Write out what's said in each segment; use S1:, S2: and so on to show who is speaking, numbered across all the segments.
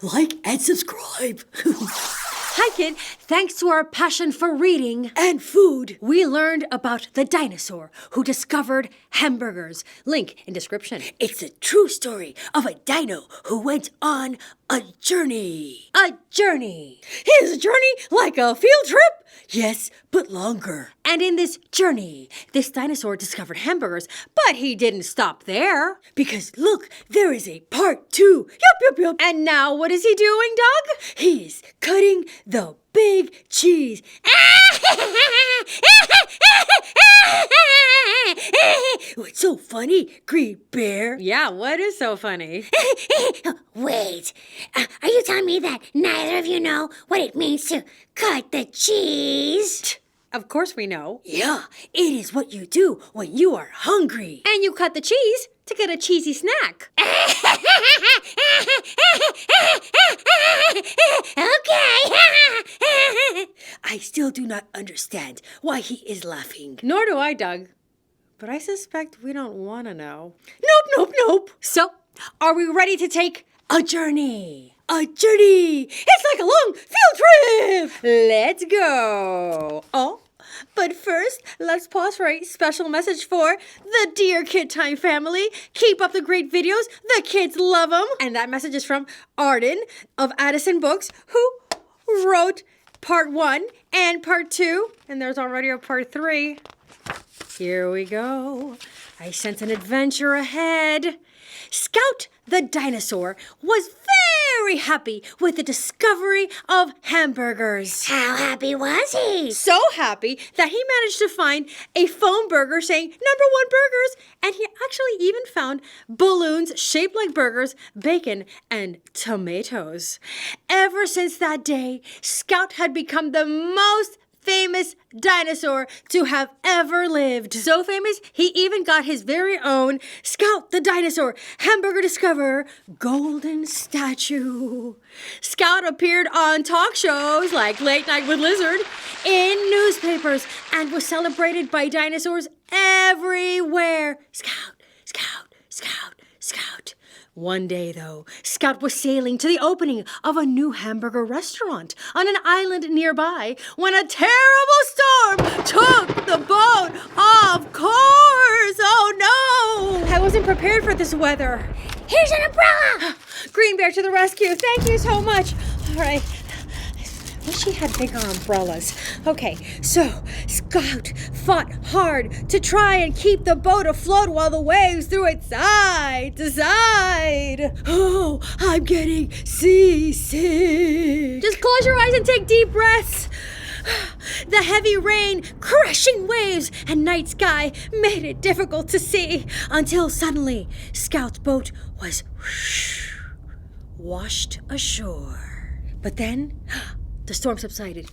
S1: Like and subscribe.
S2: Hi, kid. Thanks to our passion for reading
S1: and food,
S2: we learned about the dinosaur who discovered hamburgers. Link in description.
S1: It's a true story of a dino who went on a journey.
S2: A journey.
S1: His journey like a field trip? Yes, but longer.
S2: And in this journey, this dinosaur discovered hamburgers, but he didn't stop there.
S1: Because look, there is a part 2. Yup.
S2: And now what is he doing, Doug?
S1: He's cutting the big cheese. What's so funny, Green Bear?
S2: Yeah, what is so funny?
S3: Wait, are you telling me that neither of you know what it means to cut the cheese?
S2: Of course we know.
S1: Yeah, it is what you do when you are hungry.
S2: And you cut the cheese to get a cheesy snack.
S3: Okay.
S1: I still do not understand why he is laughing.
S2: Nor do I, Doug. But I suspect we don't want to know.
S1: Nope.
S2: So, are we ready to take
S1: a journey? A journey! It's like a long field trip!
S2: Let's go! Oh, but first, let's pause for a special message for the Dear KidTime family. Keep up the great videos. The kids love them. And that message is from Arden of Adisan Books, who wrote part 1 and part 2. And there's already a part 3. Here we go. I sense an adventure ahead. Scout the dinosaur was very happy with the discovery of hamburgers.
S3: How happy was he?
S2: So happy that he managed to find a foam burger saying #1 burgers, and he actually even found balloons shaped like burgers, bacon, and tomatoes. Ever since that day, Scout had become the most famous dinosaur to have ever lived. So famous, he even got his very own Scout the Dinosaur Hamburger Discoverer golden statue. Scout appeared on talk shows like Late Night with Lizard, in newspapers, and was celebrated by dinosaurs everywhere. Scout. One day, though, Scout was sailing to the opening of a new hamburger restaurant on an island nearby when a terrible storm took the boat. Of course! Oh, no! I wasn't prepared for this weather.
S3: Here's an umbrella!
S2: Green Bear to the rescue. Thank you so much. All right. Wish she had bigger umbrellas. Okay, so Scout fought hard to try and keep the boat afloat while the waves threw it side to side.
S1: Oh, I'm getting seasick.
S2: Just close your eyes and take deep breaths. The heavy rain, crashing waves, and night sky made it difficult to see until suddenly Scout's boat was washed ashore. But then the storm subsided.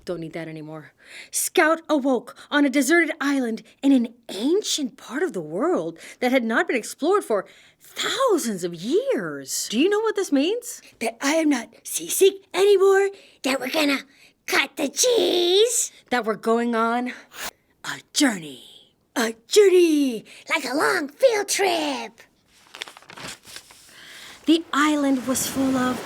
S2: Don't need that anymore. Scout awoke on a deserted island in an ancient part of the world that had not been explored for thousands of years. Do you know what this means?
S1: That I am not seasick anymore?
S3: That we're gonna cut the cheese?
S2: That we're going on
S1: a journey. A journey!
S3: Like a long field trip.
S2: The island was full of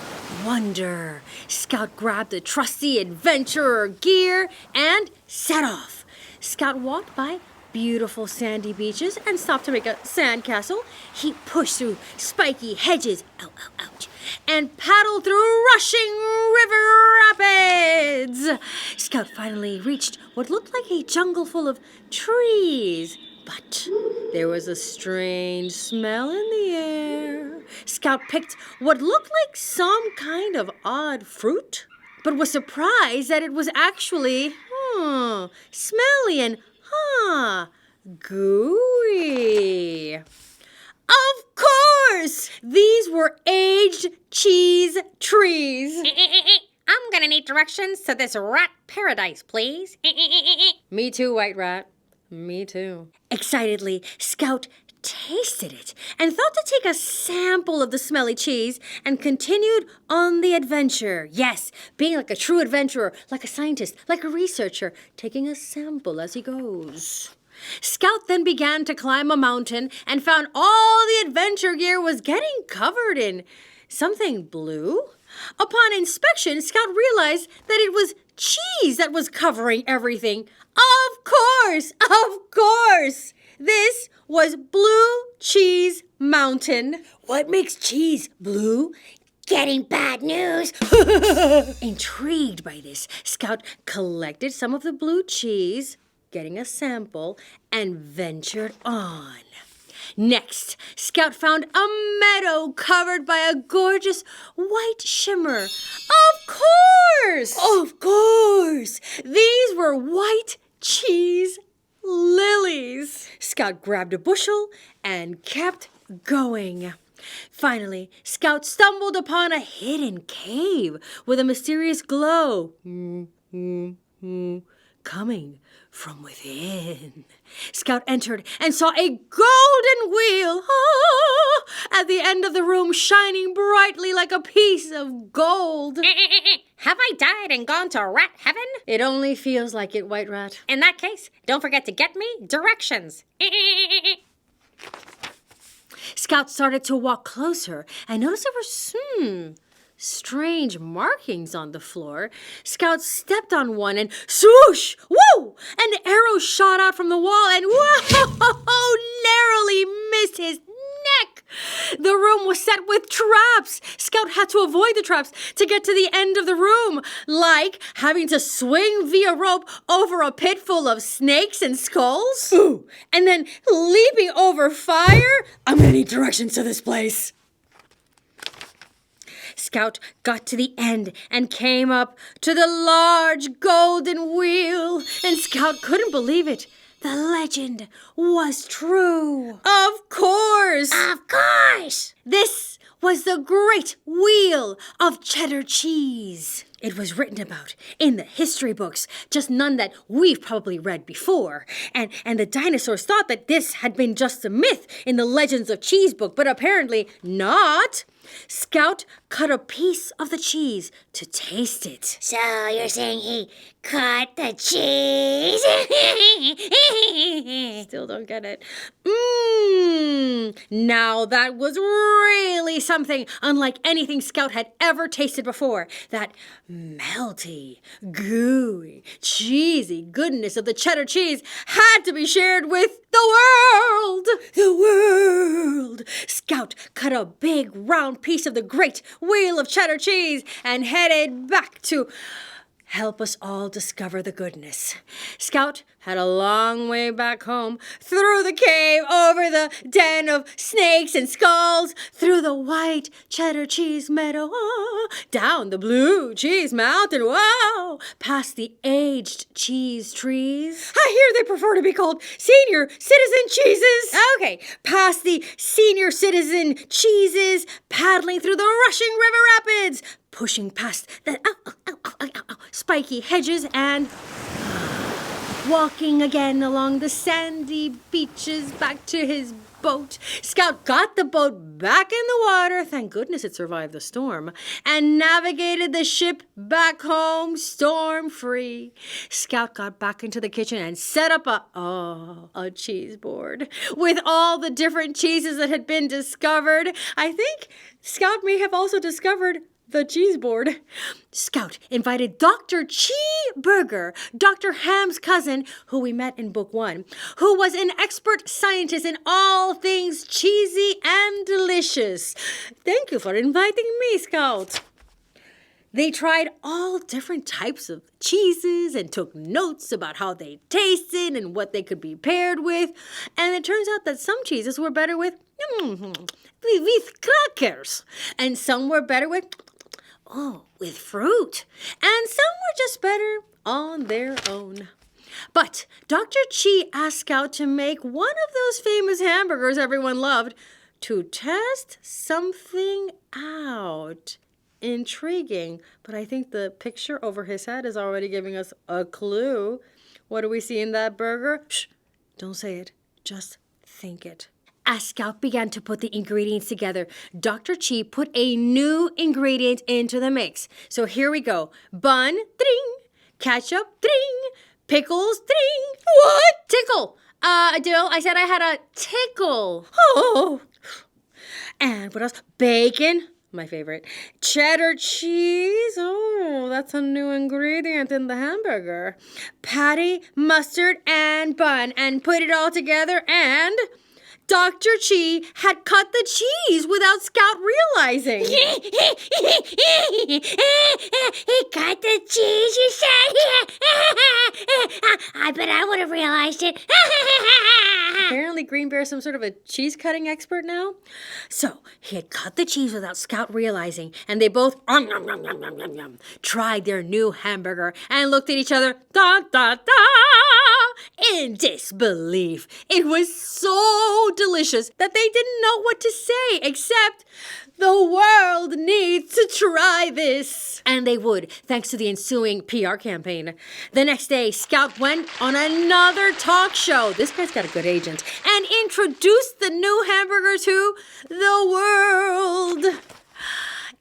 S2: wonder. Scout grabbed the trusty adventurer gear and set off. Scout walked by beautiful sandy beaches and stopped to make a sandcastle. He pushed through spiky hedges, ouch, and paddled through rushing river rapids. Scout finally reached what looked like a jungle full of trees. But there was a strange smell in the air. Scout picked what looked like some kind of odd fruit, but was surprised that it was actually, smelly and, gooey. Of course! These were aged cheese trees.
S3: I'm gonna need directions to this rat paradise, please.
S2: Me too, White Rat. Me too. Excitedly, Scout tasted it and thought to take a sample of the smelly cheese and continued on the adventure. Yes, being like a true adventurer, like a scientist, like a researcher, taking a sample as he goes. Scout then began to climb a mountain and found all the adventure gear was getting covered in something blue. Upon inspection, Scout realized that it was cheese that was covering everything. Of course! This was Blue Cheese Mountain.
S1: What makes cheese blue?
S3: Getting bad news.
S2: Intrigued by this, Scout collected some of the blue cheese, getting a sample, and ventured on. Next, Scout found a meadow covered by a gorgeous white shimmer. Of course!
S1: Of course!
S2: These were white cheese lilies. Scout grabbed a bushel and kept going. Finally, Scout stumbled upon a hidden cave with a mysterious glow coming from within. Scout entered and saw a golden wheel at the end of the room, shining brightly like a piece of gold.
S4: Have I died and gone to rat heaven?
S2: It only feels like it, White Rat.
S4: In that case, don't forget to get me directions.
S2: Scout started to walk closer and noticed there were strange markings on the floor. Scout stepped on one and swoosh! Woo! An arrow shot out from the wall and whoa! Narrowly missed his neck. The room was set with traps. Scout had to avoid the traps to get to the end of the room, like having to swing via rope over a pit full of snakes and skulls.
S1: Ooh,
S2: And then leaping over fire.
S1: I'm gonna need directions to this place.
S2: Scout got to the end and came up to the large golden wheel, and Scout couldn't believe it. The legend was true. Of course!
S3: Of course.
S2: This was the great wheel of cheddar cheese. It was written about in the history books, just none that we've probably read before. And the dinosaurs thought that this had been just a myth in the Legends of Cheese book, but apparently not. Scout cut a piece of the cheese to taste it.
S3: So you're saying he cut the cheese?
S2: Still don't get it. Now that was really something unlike anything Scout had ever tasted before. That melty, gooey, cheesy goodness of the cheddar cheese had to be shared with the world.
S1: The world!
S2: Scout cut a big round piece of the great wheel of cheddar cheese and headed back to help us all discover the goodness. Scout had a long way back home, through the cave, over the den of snakes and skulls, through the white cheddar cheese meadow, down the blue cheese mountain, wow, past the aged cheese trees.
S1: I hear they prefer to be called senior citizen cheeses.
S2: Okay, past the senior citizen cheeses, paddling through the rushing river rapids, pushing past the spiky hedges and walking again along the sandy beaches back to his boat. Scout got the boat back in the water, thank goodness it survived the storm, and navigated the ship back home storm-free. Scout got back into the kitchen and set up a cheese board with all the different cheeses that had been discovered. I think Scout may have also discovered the cheese board. Scout invited Dr. Cheeseburger, Dr. Ham's cousin, who we met in book 1, who was an expert scientist in all things cheesy and delicious. Thank you for inviting me, Scout. They tried all different types of cheeses and took notes about how they tasted and what they could be paired with. And it turns out that some cheeses were better with crackers, and some were better with fruit, and some were just better on their own. But Dr. Chi asked Scout to make one of those famous hamburgers everyone loved to test something out. Intriguing, but I think the picture over his head is already giving us a clue. What do we see in that burger? Shh, don't say it. Just think it. As Scout began to put the ingredients together, Dr. Chi put a new ingredient into the mix. So here we go. Bun, ding. Ketchup, ding. Pickles, ding.
S1: What?
S2: Tickle. Dill, I said I had a tickle.
S1: Oh.
S2: And what else? Bacon, my favorite. Cheddar cheese. Oh, that's a new ingredient in the hamburger. Patty, mustard, and bun. And put it all together and Dr. Chi had cut the cheese without Scout realizing.
S3: He cut the cheese, you said? I bet I would have realized it.
S2: Apparently Green Bear's some sort of a cheese cutting expert now. So he had cut the cheese without Scout realizing, and they both tried their new hamburger and looked at each other in disbelief. It was so delicious that they didn't know what to say except, "The world needs to try this." And they would, thanks to the ensuing PR campaign. The next day, Scout went on another talk show. This guy's got a good agent. And introduced the new hamburger to the world.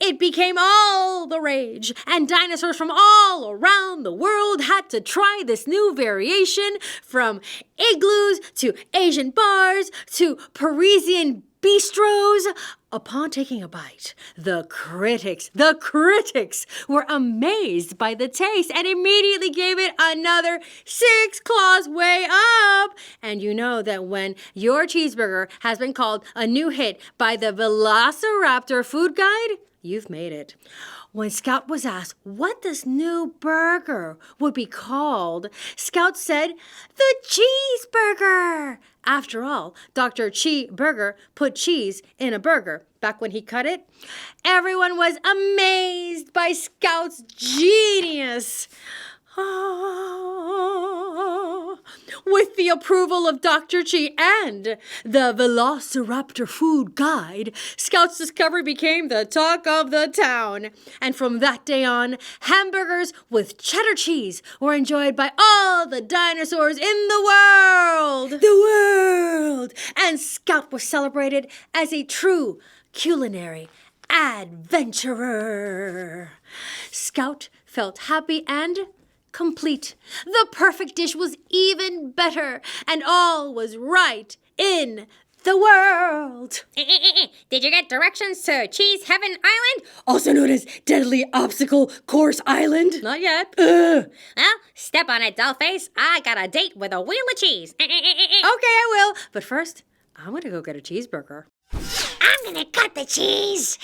S2: It became all the rage, and dinosaurs from all around the world had to try this new variation, from igloos to Asian bars to Parisian bistros. Upon taking a bite, the critics were amazed by the taste and immediately gave it another 6 claws way up. And you know that when your cheeseburger has been called a new hit by the Velociraptor Food Guide, you've made it. When Scout was asked what this new burger would be called, Scout said, "The cheeseburger." After all, Dr. Cheeseburger put cheese in a burger back when he cut it. Everyone was amazed by Scout's genius. With the approval of Dr. Chi and the Velociraptor Food Guide, Scout's discovery became the talk of the town. And from that day on, hamburgers with cheddar cheese were enjoyed by all the dinosaurs in the world. And Scout was celebrated as a true culinary adventurer. Scout felt happy and complete. The perfect dish was even better, and all was right in the world.
S4: Did you get directions to Cheese Heaven Island?
S1: Also known as Deadly Obstacle Course Island.
S2: Not yet.
S4: Well, step on it, dollface. I got a date with a wheel of cheese.
S2: Okay, I will. But first, I'm going to go get a cheeseburger.
S3: I'm gonna cut the cheese.